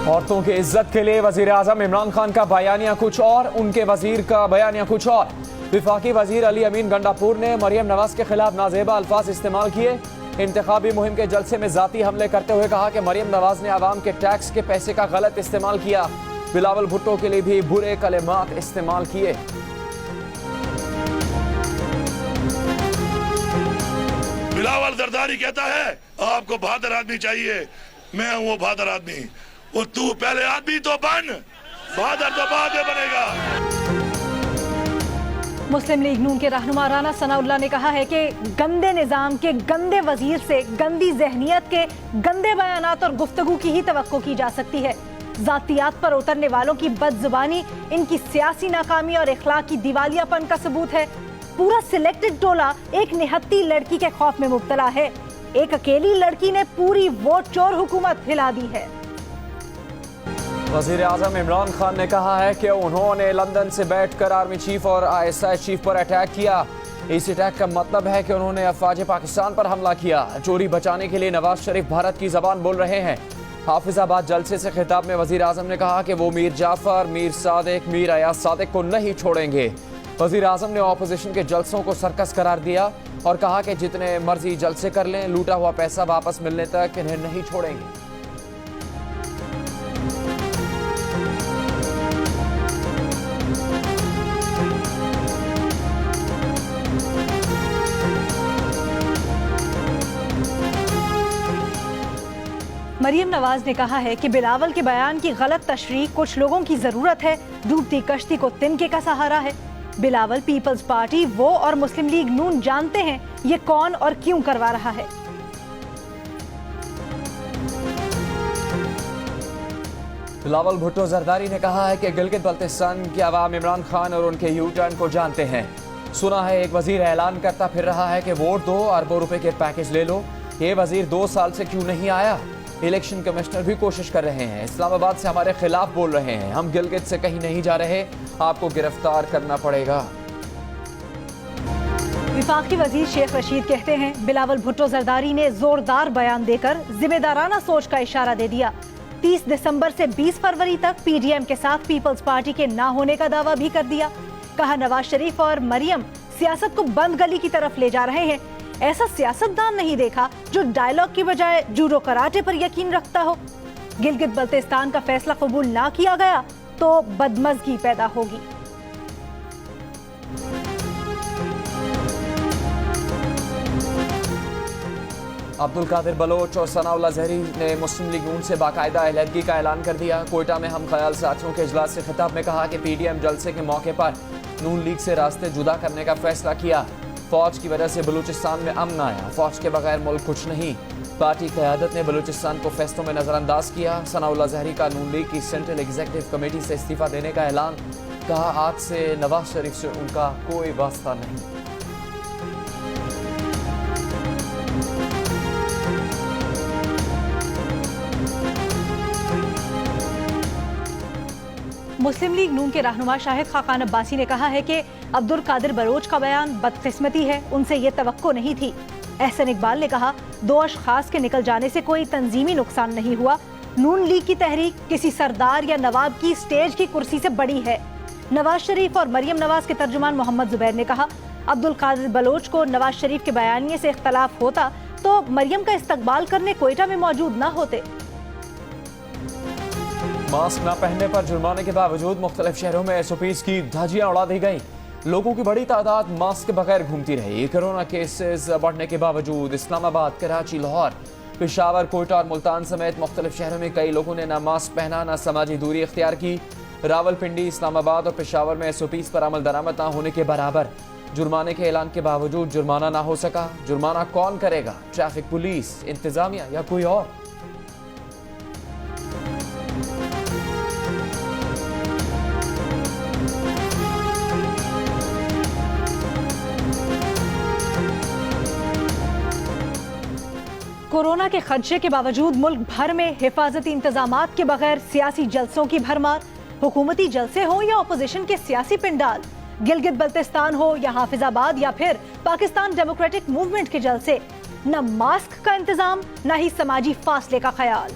औरतों की इज्जत के लिए वजीर आजम इमरान खान का बयानिया कुछ और, उनके वजीर का बयानिया कुछ और। विफाकी वजीर अली अमीन गंडापुर ने मरियम नवाज के खिलाफ नाजेबा अल्फाज इस्तेमाल किए। इंतखाबी मुहिम के जलसे में जाती हमले करते हुए कहा कि मरियम नवाज ने आवाम के टैक्स के पैसे का गलत इस्तेमाल किया। बिलावल भुट्टो के लिए भी बुरे कलेमात इस्तेमाल किए। बिलावल जरदारी कहता है आपको बहादुर आदमी चाहिए, मैं हूं वो बहादुर आदमी। वो तू पहले आदमी तो बन, बहादुर तो बाद में बनेगा। मुस्लिम लीग नून के रहनुमा राना सनाउल्लाह ने कहा है कि गंदे निजाम के गंदे वजीर से गंदी जहनियत के गंदे बयानात और गुफ्तगू की ही तवक्को की जा सकती है। जातियात पर उतरने वालों की बदजुबानी इनकी सियासी नाकामी और इखलाक की दिवालियापन का सबूत है। पूरा सिलेक्टेड टोला एक निहत्ती लड़की के खौफ में मुब्तला है। एक अकेली लड़की ने पूरी वोट चोर हुकूमत हिला दी है। वजीर आजम इमरान खान ने कहा है कि उन्होंने लंदन से बैठकर आर्मी चीफ और ISI चीफ पर अटैक किया। इस अटैक का मतलब है कि उन्होंने अफवाज पाकिस्तान पर हमला किया। चोरी बचाने के लिए नवाज शरीफ भारत की जबान बोल रहे हैं। हाफिजाबाद जलसे से खिताब में वजीर आजम ने कहा कि वो मीर जाफर, मीर सादिक, मीर अयाज सादिक को नहीं छोड़ेंगे। वजीर आजम ने ऑपोजिशन के जलसों को सर्कस करार दिया और कहा कि जितने मर्जी जलसे कर लें, लूटा हुआ पैसा वापस मिलने तक इन्हें नहीं छोड़ेंगे। मरियम नवाज ने कहा है कि बिलावल के बयान की गलत तशरीह कुछ लोगों की जरूरत है, डूबती कश्ती को तिनके का सहारा है। बिलावल पीपल्स पार्टी वो और मुस्लिम लीग नून जानते हैं ये कौन और क्यों करवा रहा है। बिलावल भुट्टो जरदारी ने कहा है कि गिलगित बल्तिस्तान की आवाम इमरान खान और उनके यू टर्न को जानते हैं। सुना है एक वजीर ऐलान करता फिर रहा है कि वोट दो, अरबों रुपए के पैकेज ले लो। ये वजीर 2 साल से क्यों नहीं आया? इलेक्शन कमिश्नर भी कोशिश कर रहे हैं, इस्लामाबाद से हमारे खिलाफ बोल रहे हैं। हम गिलगित से कहीं नहीं जा रहे, आपको गिरफ्तार करना पड़ेगा। विफाकी वजीर शेख रशीद कहते हैं बिलावल भुट्टो जरदारी ने जोरदार बयान देकर जिम्मेदाराना सोच का इशारा दे दिया। 30 दिसंबर से 20 फरवरी तक PDM के साथ पीपल्स पार्टी के ना होने का दावा भी कर दिया। कहा नवाज शरीफ और मरियम सियासत को बंद गली की तरफ ले जा रहे हैं। ऐसा सियासतदान नहीं देखा जो डायलॉग की बजाय जूडो कराटे पर यकीन रखता हो। गिलगित बल्तिस्तान का फैसला कबूल ना किया गया तो बदमज़गी पैदा होगी। अब्दुल कादिर बलोच और सनाउल्लाह जहरी ने मुस्लिम लीग नून से बाकायदा अलहदगी का ऐलान कर दिया। कोयटा में हम ख्याल साथियों के इजलास से खिताब में कहा कि PDM जलसे के मौके पर नून लीग से रास्ते जुदा करने का फैसला किया। फौज की वजह से बलूचिस्तान में अमन आया, फौज के बगैर मुल्क कुछ नहीं। पार्टी क़यादत ने बलूचिस्तान को फैसलों में नजरअंदाज किया। सनाउल्लाह जहरी का नून लीग की सेंट्रल एग्जीक्यूटिव कमेटी से इस्तीफा देने का ऐलान। कहा आज से नवाज शरीफ से उनका कोई वास्ता नहीं। मुस्लिम लीग नून के रहनुमा शाहिद खाकान अब्बासी ने कहा है कि अब्दुल कादिर बलोच का बयान बदकिस्मती है, उनसे ये तवक्को नहीं थी। एहसन इकबाल ने कहा 2 अशखास के निकल जाने से कोई तंजीमी नुकसान नहीं हुआ। नून लीग की तहरीक किसी सरदार या नवाब की स्टेज की कुर्सी से बड़ी है। नवाज शरीफ और मरियम नवाज के तर्जुमान मोहम्मद जुबैर ने कहा अब्दुल कादिर बलोच को नवाज शरीफ के बयानिए से इख्तलाफ होता तो मरियम का इस्तकबाल करने कोयटा में मौजूद न होते। मास्क न पहनने पर जुर्माने के बावजूद मुख्तलिफ शहरों में SOPs की धज्जियां उड़ा दी गई। लोगों की बड़ी तादाद मास्क के बगैर घूमती रही। कोरोना केसेस बढ़ने के बावजूद इस्लामाबाद, कराची, लाहौर, पेशावर, कोयटा और मुल्तान समेत मुख्तलिफ शहरों में कई लोगों ने न मास्क पहना, न समाजी दूरी इख्तियार की। रावलपिंडी, इस्लामाबाद और पेशावर में SOPs पर अमल दरामद न होने के बराबर। जुर्माने के ऐलान के बावजूद जुर्माना ना हो सका। जुर्माना कौन करेगा? ट्रैफिक पुलिस, इंतजामिया या कोई और? कोरोना के खदशे के बावजूद मुल्क भर में हिफाजती इंतजामात के बगैर सियासी जलसों की भरमार। हुकूमती जलसे हो या अपोजिशन के सियासी पिंडाल, गिलगित बल्तिस्तान हो या हाफिजाबाद या फिर पाकिस्तान डेमोक्रेटिक मूवमेंट के जलसे, न मास्क का इंतजाम न ही समाजी फासले का ख्याल।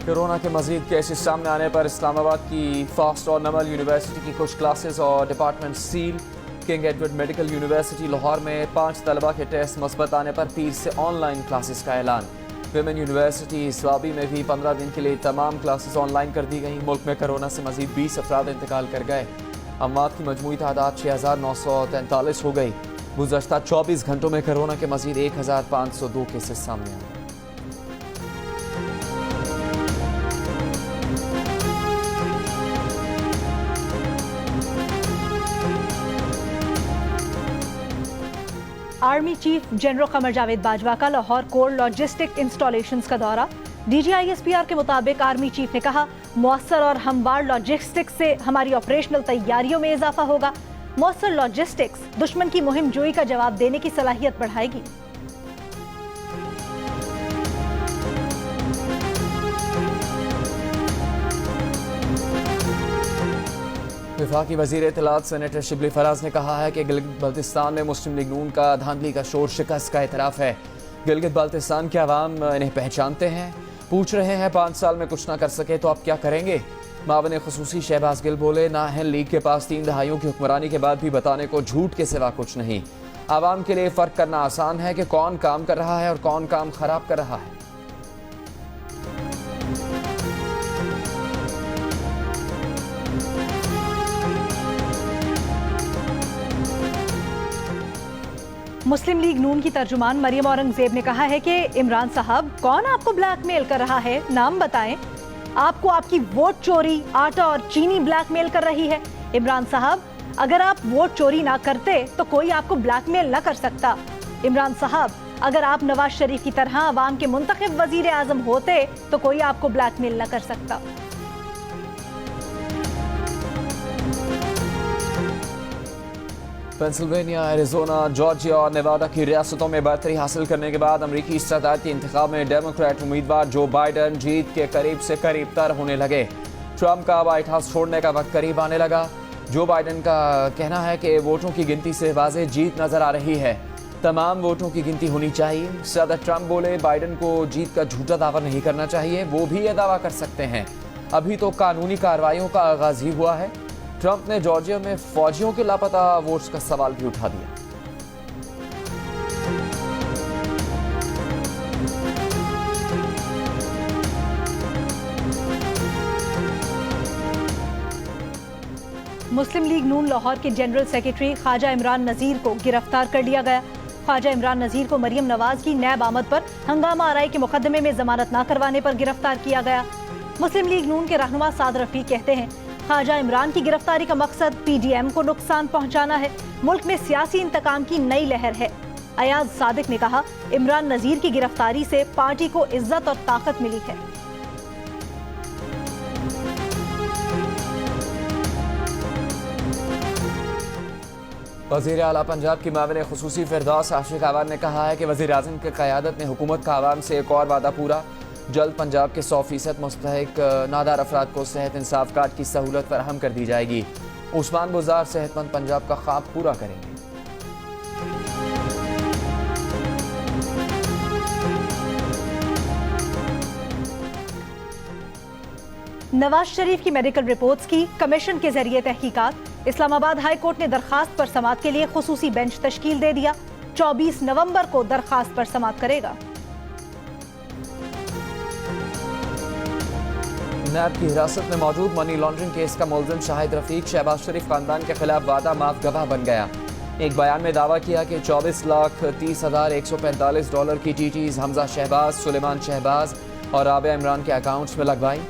कोरोना के मजीद केसेस सामने आने पर इस्लामाबाद की फास्ट और नमल यूनिवर्सिटी की कुछ क्लासेस और department seal. King Edward medical university Lahore में 5 तलबा के टेस्ट मुस्बत आने पर पीर से ऑनलाइन क्लासेस का ऐलान। विमेन यूनिवर्सिटी स्वाबी में भी 15 दिन के लिए तमाम क्लासेस ऑनलाइन कर दी गई। मुल्क में कोरोना से मजीद 20 अफराद इंतकाल कर गए। अमवात की मजमूई तादाद 6943 हो गई। गुज़श्ता 24 घंटों में कोरोना के मजीद 1502 केसेस सामने आए। Army chief general Qamar Javed Bajwa का लाहौर कोर लॉजिस्टिक इंस्टॉलेशंस का दौरा। DGISPR के मुताबिक आर्मी चीफ ने कहा, मौसर और हमवार लॉजिस्टिक्स से हमारी ऑपरेशनल तैयारियों में इजाफा होगा। मौसर लॉजिस्टिक्स दुश्मन की मुहिम जोई का जवाब देने की सलाहियत बढ़ाएगी। वफाकी वज़ीर इत्तलात सेनेटर शिबली फराज ने कहा है कि गिलगित बल्तिस्तान में मुस्लिम लीग नून का धांधली का शोर शिकस्त का एतराफ़ है। गिलगित बल्तिस्तान के अवाम इन्हें पहचानते हैं, पूछ रहे हैं 5 साल में कुछ ना कर सके तो आप क्या करेंगे। मावन खुसूसी शहबाज गिल बोले, नाहल लीग के पास 3 दहाइयों की हुक्मरानी के बाद भी बताने को झूठ के सिवा कुछ नहीं। आवाम के लिए फ़र्क करना आसान है कि कौन काम कर रहा है और कौन काम खराब कर रहा है। मुस्लिम लीग नून की तर्जुमान मरियम औरंगजेब ने कहा है कि इमरान साहब, कौन आपको ब्लैकमेल कर रहा है, नाम बताएं। आपको आपकी वोट चोरी, आटा और चीनी ब्लैकमेल कर रही है। इमरान साहब, अगर आप वोट चोरी ना करते तो कोई आपको ब्लैकमेल ना कर सकता। इमरान साहब, अगर आप नवाज शरीफ की तरह अवाम के मुंतखब वजीर आजम होते तो कोई आपको ब्लैकमेल ना कर सकता। पेंसिल्वेनिया, एरिजोना, जॉर्जिया और नेवाडा की रियासतों में बरतरी हासिल करने के बाद अमरीकी सदारती इंतखाब में डेमोक्रेट उम्मीदवार जो बाइडन जीत के करीब से करीब तर होने लगे। ट्रंप का व्हाइट हाउस छोड़ने का वक्त करीब आने लगा। जो बाइडन का कहना है कि वोटों की गिनती से वाज़ेह जीत नजर आ रही है। तमाम वोटों की गिनती होनी चाहिए। सदर ट्रंप बोले, बाइडन को जीत का झूठा दावा नहीं करना चाहिए। वो भी ये दावा कर सकते हैं, अभी तो कानूनी कार्रवाइयों का आगाज ही हुआ है। ट्रंप ने जॉर्जिया में फौजियों के लापता वोट्स का सवाल भी उठा दिया। मुस्लिम लीग नून लाहौर के जनरल सेक्रेटरी ख्वाजा इमरान नज़ीर को गिरफ्तार कर लिया गया। ख्वाजा इमरान नज़ीर को मरियम नवाज की नैब आमद पर हंगामा आराई के मुकदमे में जमानत न करवाने पर गिरफ्तार किया गया। मुस्लिम लीग नून के रहनुमा साद रफीक कहते हैं, ख्वाजा इमरान की गिरफ्तारी का मकसद PDM को नुकसान पहुंचाना है। मुल्क में सियासी इंतकाम की नई लहर है। अयाज सादिक ने कहा, इमरान नज़ीर की गिरफ्तारी से पार्टी को इज्जत और ताकत मिली है। वज़ीर आला पंजाब की माविन खुसूसी फिरदौस आशिक आवान ने कहा है कि वज़ीर आज़म की क़यादत में हुकूमत का आवाम से एक और वादा पूरा। जल्द पंजाब के 100% मुस्तहिक नादार अफराद को सेहत इंसाफ कार्ड की सहूलत फराहम कर दी जाएगी। उस्मान बुज़ार सेहतमंद पंजाब का ख्वाब पूरा करेंगे। नवाज शरीफ की मेडिकल रिपोर्ट्स की कमीशन के जरिए तहकीकात। इस्लामाबाद हाई कोर्ट ने दरखास्त पर समाअत के लिए खुसूसी बेंच तश्कील दे दिया। 24 नवंबर को दरखास्त पर समाअत करेगा। नैब की हिरासत में मौजूद मनी लॉन्ड्रिंग केस का मुलजिम शाहिद रफीक शहबाज शरीफ खानदान के खिलाफ वादा माफ गवाह बन गया। एक बयान में दावा किया कि 24,30,145 डॉलर की TTs हमजा शहबाज, सुलेमान शहबाज और राबिया इमरान के अकाउंट्स में लगवाई।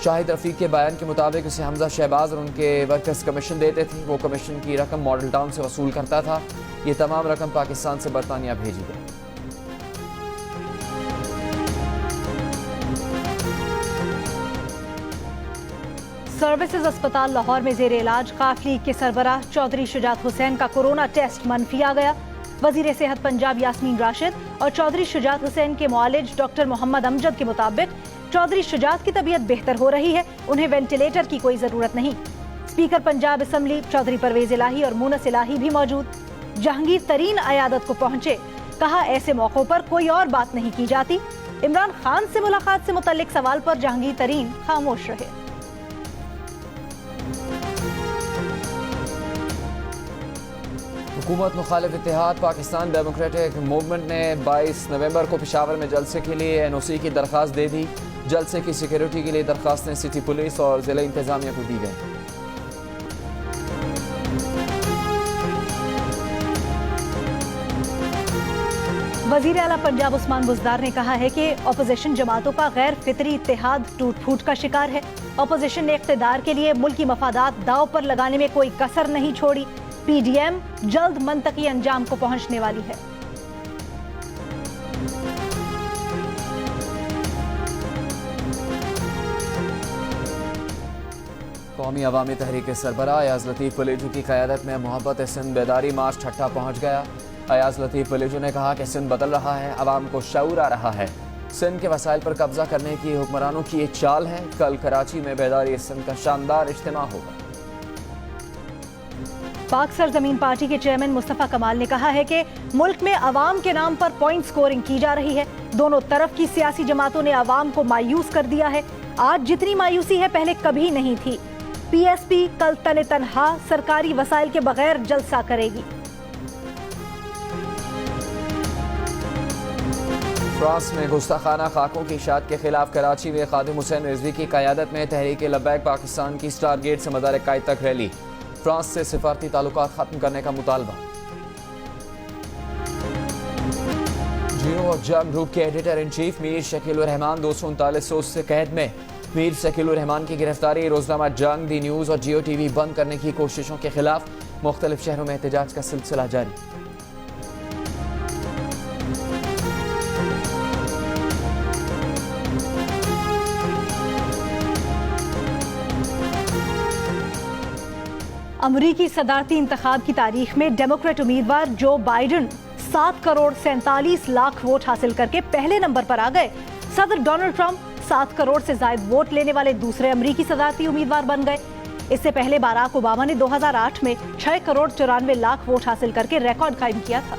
शाहिद रफीक के बयान के मुताबिक उसे हमजा शहबाज और उनके वर्कर्स कमीशन देते थे। वो कमीशन की रकम मॉडल टाउन से वसूल करता था। ये तमाम रकम पाकिस्तान से बरतानिया भेजी गई। सर्विसेज अस्पताल लाहौर में जेर इलाज काफ लीग के सरबराह चौधरी शुजात हुसैन का कोरोना टेस्ट मनफी आ गया। वजीर सेहत पंजाब यास्मीन राशिद और चौधरी शुजात हुसैन के मुआलिज डॉक्टर मोहम्मद अमजद के मुताबिक चौधरी शुजात की तबीयत बेहतर हो रही है, उन्हें वेंटिलेटर की कोई जरूरत नहीं। स्पीकर पंजाब असम्बली चौधरी परवेज इलाही और मुनस इलाही भी मौजूद। जहांगीर तरीन अयादत को पहुंचे, कहा ऐसे मौकों पर कोई और बात नहीं की जाती। इमरान खान से मुलाकात से मुतल्लिक सवाल पर जहांगीर तरीन खामोश रहे। हुकूमत मुखालिफ इत्तेहाद पाकिस्तान डेमोक्रेटिक मूवमेंट ने 22 नवंबर को पेशावर में जलसे के लिए NOC की दरख्वास्त दे दी। जलसे की सिक्योरिटी के लिए दरख्वास्तें सिटी पुलिस और जिला इंतजामिया को दी गई। वजीर आला पंजाब उस्मान बुज़दार ने कहा है कि अपोजिशन जमातों का गैर फितरी इत्तेहाद टूट फूट का शिकार है। अपोजिशन ने इख्तिदार के लिए मुल्की मफादात दांव पर लगाने में कोई कसर नहीं छोड़ी। PDM जल्द मंतकी अंजाम को पहुंचने वाली है। कौमी अवामी तहरीक के सरबराह अयाज लतीफ वलीजू की क़यादत में मोहब्बत सिंध बेदारी मार्च ठट्टा पहुंच गया। अयाज लतीफ वलीजू ने कहा कि सिंध बदल रहा है, अवाम को शऊर आ रहा है। सिंध के वसाइल पर कब्जा करने की हुक्मरानों की एक चाल है। कल कराची में बेदारी सिंध का शानदार इज्तिमा होगा। पाक सरजमीन पार्टी के चेयरमैन मुस्तफा कमाल ने कहा है कि मुल्क में अवाम के नाम पर पॉइंट स्कोरिंग की जा रही है। दोनों तरफ की सियासी जमातों ने अवाम को मायूस कर दिया है। आज जितनी मायूसी है पहले कभी नहीं थी। PSP कल तने तनहा सरकारी वसाइल के बगैर जलसा करेगी। फ्रांस में गुस्ताखाना खाकों की इशाअत के खिलाफ कराची में खादिम हुसैन रिजवी की क़यादत में तहरीक लब्बैक पाकिस्तान की स्टार गेट से मदार कायद तक रैली। फ्रांस से सिफारती ताल्लुकात खत्म करने का मुतालबा। जियो और जंग ग्रुप के editor in chief Mir Shakeel उर रहमान 239 रोज से कैद में। मीर शकील उर रहमान की गिरफ्तारी रोजनामा जंग, दी न्यूज और जियो TV बंद करने की कोशिशों के खिलाफ मुख्तलिफ शहरों में एहतजाज का सिलसिला जारी। अमरीकी सदारती इंतखाब की तारीख में डेमोक्रेट उम्मीदवार जो बाइडन 7 करोड़ 47 लाख वोट हासिल करके पहले नंबर पर आ गए। सदर डोनाल्ड ट्रंप 7 करोड़ से ज्यादा वोट लेने वाले दूसरे अमरीकी सदारती उम्मीदवार बन गए। इससे पहले बराक ओबामा ने 2008 में 6 करोड़ 94 लाख वोट हासिल करके रिकॉर्ड कायम किया था।